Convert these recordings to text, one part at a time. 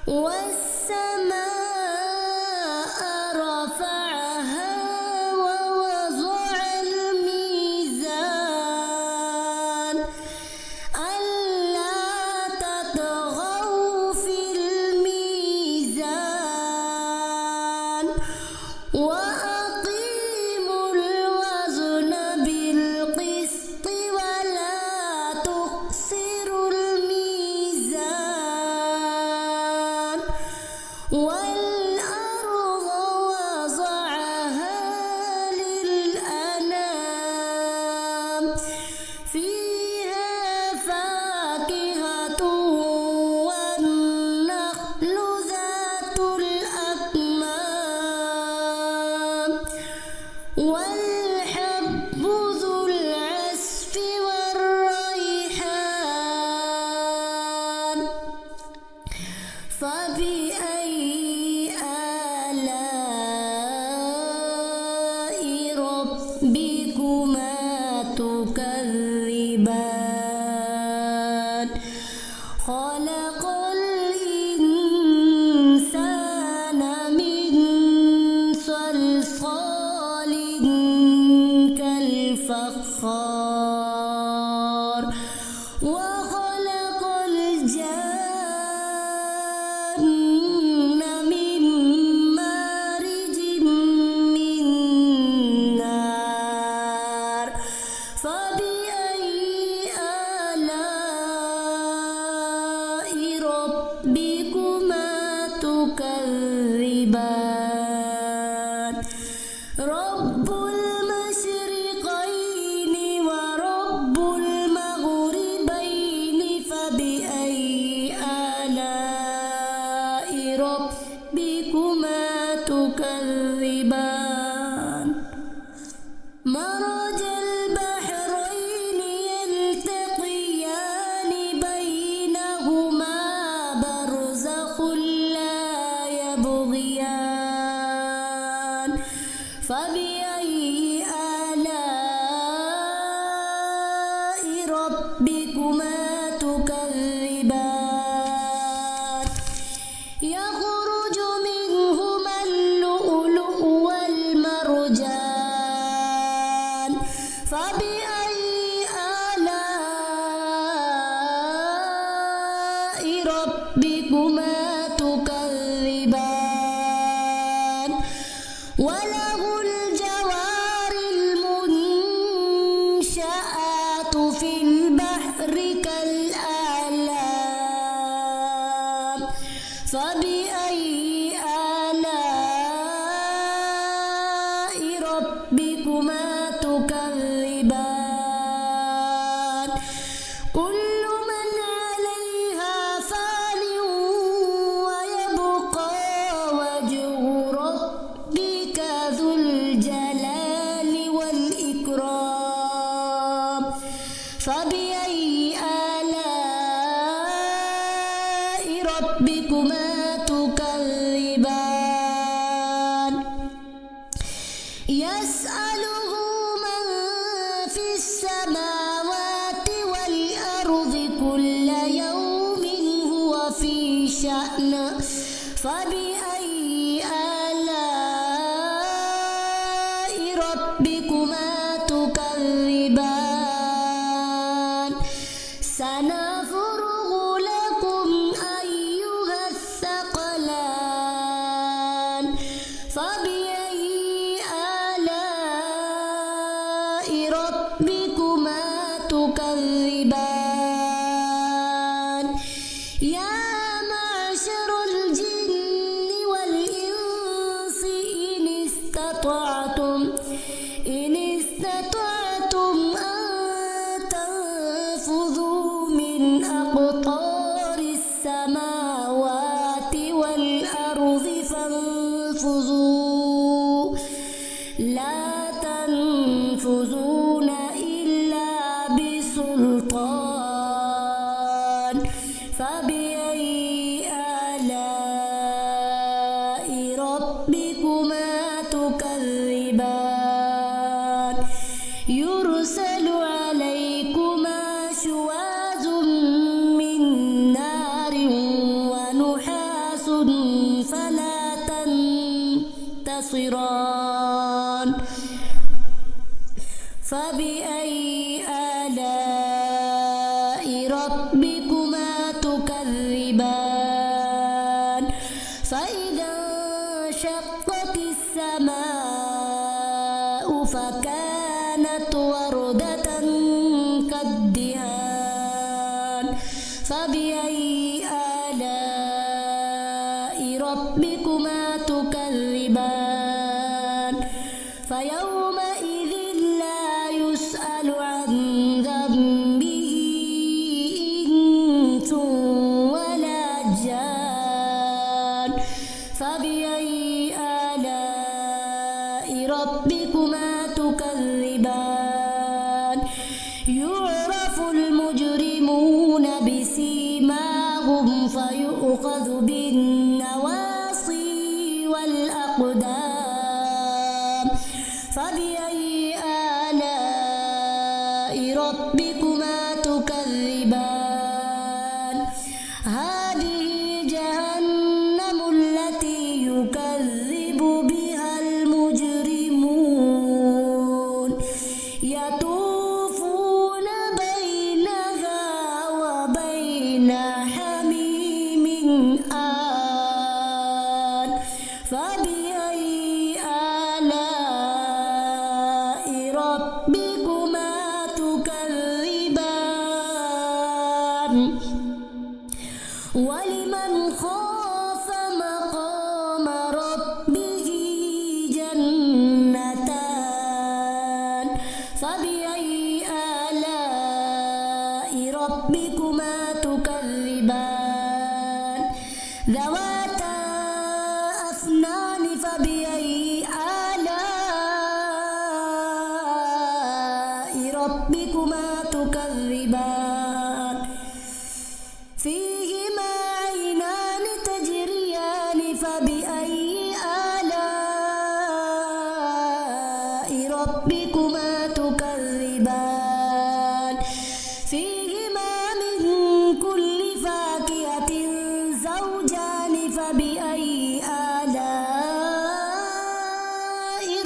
والسماء رفعها ووضع الميزان ألا تطغوا في الميزان وأقيموا الوزن بالقسط ولا تخسروا الميزان والأرض وضعها للأنام فيها فاكهة والنخل ذات الأكمام والحب ذو العصف والريحان فبأي آلاء ربكما تكذبان خلق الإنسان من صلصال كالفخار وخلق الجن من مارج من نار فبأي آلاء ربكما تكذبان رب المشرقين ورب المغربين فبأي آلاء ربكما تكذبان مرج البحرين يلتقيان بينهما برزخ لا يبغيان فبأي آلاء ربكما تكذبان يخرج منهما اللؤلؤ والمرجان فبأي آلاء ربكما تكذبان وله الجوار المنشآت في البحر كالأعلام فبأي آلاء ربكما تكذبان كل من عليها فان ويبقى وجه ربك ذو الجلال والإكرام فبأي آلاء ربكما تكذبان يسأله من في السماوات والأرض كل يوم هو في شأن فبأي آلاء ربكما تكذبان سنفرغ لكم أيها الثقلان فبأي آلاء ربكما تكذبان يا معشر الجن والإنس إن استطعتم أن تنفذوا من أقطار السماوات والأرض فانفذوا لا تنفذون إلا بسلطان فبأي آلاء ربكما تكذبان يرسل عليكما شواظ من نار ونحاس تبصران فبأي آلاء ربكما تكذبان فإذا انشقت السماء فكانت وردة كالدهان فبأي آلاء ربكما تكذبان فيومئذ لا يسأل عن ذنبه إنس ولا جان فبأي آلاء ربكما تكذبان يعرف المجرمون بسيماهم فيؤخذ بالنواصي والأقدام فبأي آلاء ربكما تكذبان هذه جهنم التي يكذب بها المجرمون يطوفون بينها وبين حميم آن فبأي آلاء ربكما تكذبان ولمن خاف مقام ربه جنتان فبأي آلاء ربكما تكذبان ذواتا أفنان فبأي آلاء ربكما تكذبان فيهما عينان تجريان فبأي آلاء ربكما تكذبان فيهما من كل فاكهة زوجان فبأي آلاء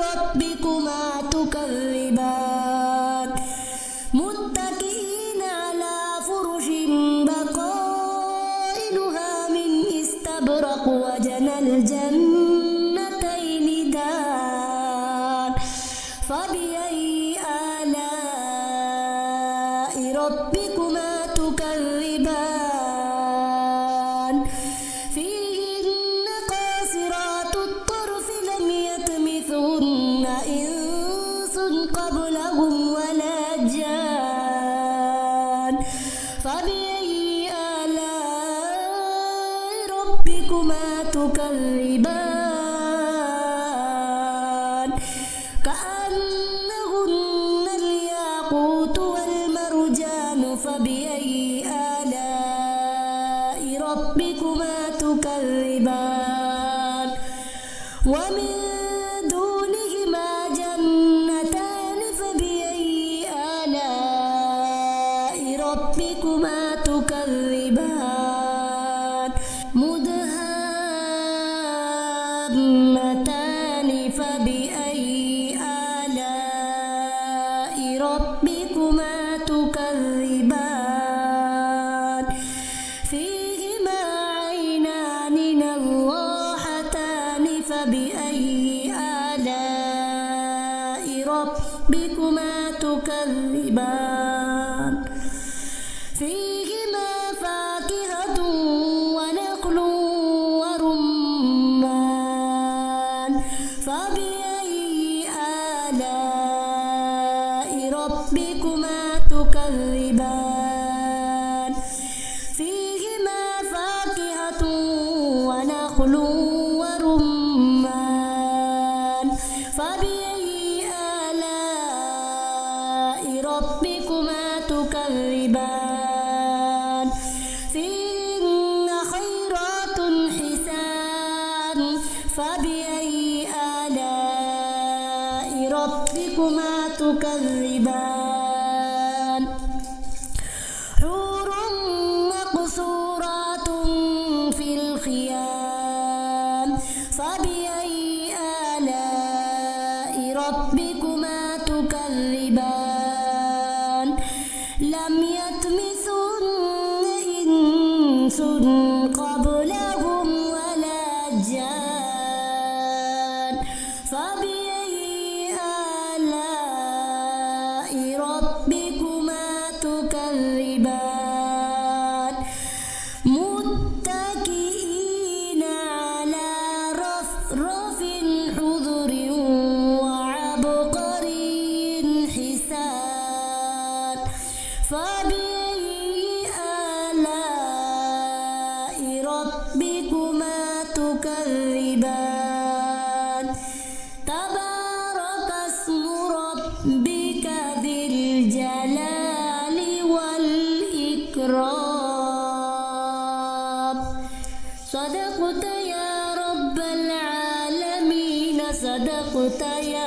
ربكما تكذبان متكئين على فرش بطائنها من استبرق وجنى الجنتين دان فبأي آلاء ربكما تكذبان فيهن قاصرات الطرف لم يطمثهن إنس قبلهم ولا جان فبأي آلاء ربكما تكذبان كأنهن الياقوت والمرجان فبأي آلاء ربكما تكذبان ومن دونهما جنتان فبأي آلاء ربكما تكذبان مدهامتان فبأي آلاء ربكما تكذبان فيهما عينان نضاحتان فبأي آلاء ربكما تكذبان فيهما فاكهة ونخل ورمان فبأي آلاء ربكما تكذبان فيهما فاكهة ونخل ورمان فبأي آلاء ربكما تكذبان فيهن خيرات حسان فبأي آلاء ربكما تكذبان حور مقصورات في الخيام فبأي آلاء إنس قبلهم ولا جان فبأي آلاء ربكما تكذبان متكئين على رفرف خضر وعبقري حسان فبأي آلاء ربكما تكذبان تبارك اسم ربك ذي الجلال والإكرام صدقت يا رب العالمين صدقت يا